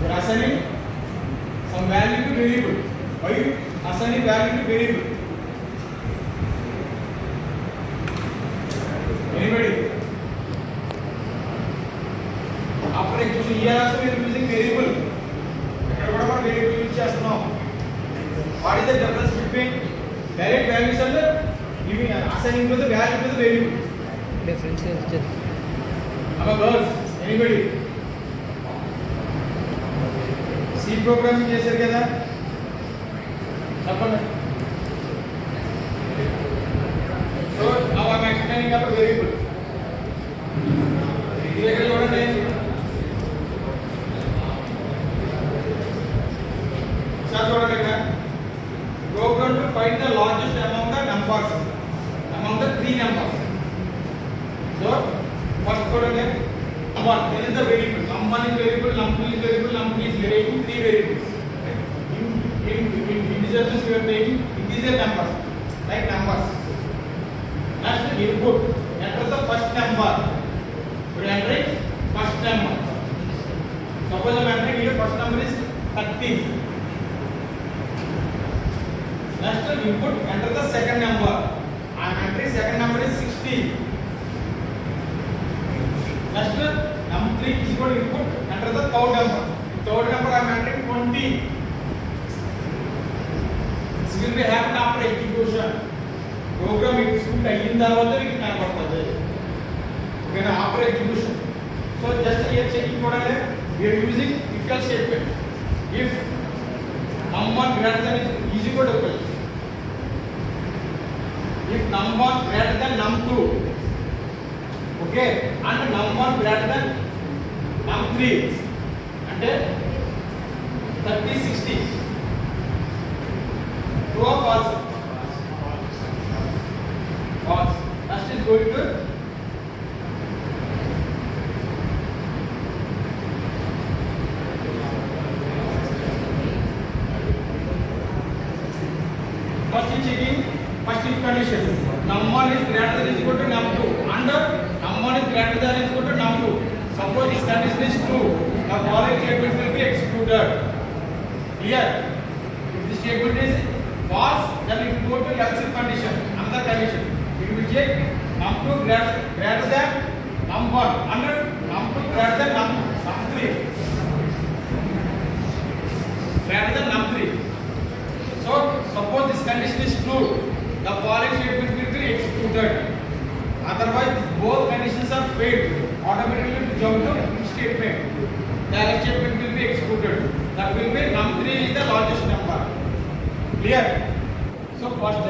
You are assigning some value to variable. Why you assigning value to variable? Anybody? After execution, here also we are using variable. What variable use చేస్తున్నాం? What is the difference between direct values and giving assigning to the value to the variable? Difference is just. Our girls, anybody? C programming చేశారు కదా? చెప్పండి. So now I am explaining about variable. ఇది ఎక్కడ చూడండి. Sir చూడండి ఇక్కడ. Program to find the largest among the numbers, among the three numbers. So first చూడండి. Number, this is the variable. Num1 is variable, num2 is variable, num3 is variable, three variables. In integers we are taking integer numbers, like numbers. Next input, enter the first number. We are entering first number. Suppose I am entering here first number is 13. Next input, enter the second number. I am entering second number is 16. Next num3 is equal to input, enter the third number. Third number I am entering 20. This will be happen after execution. Program execute అయిన తర్వాత మీకు కనబడుతుంది. ఓకేనా? after execution. So just here checking చూడండి. We are using if else statement. If num1 greater than is equal to if num1 greater than num2, okay, and num1 greater than num3 అంటే 30 60 true or false? False. First is going to first is checking first if condition. Num1 is greater than is equal to num2 and num1 is greater than is equal to num2. Suppose this condition is true, the following statement will be executed. Clear? If this statement is false, then it will go to else if condition, another condition. It will check num2 greater than num1 and num2 greater than num3. Greater than num3. So suppose this condition is true, the following statement will be executed. Otherwise, both conditions are failed. Automatically to jump to statement. The other statement will be executed. That will be num3 is the largest number. Clear? So first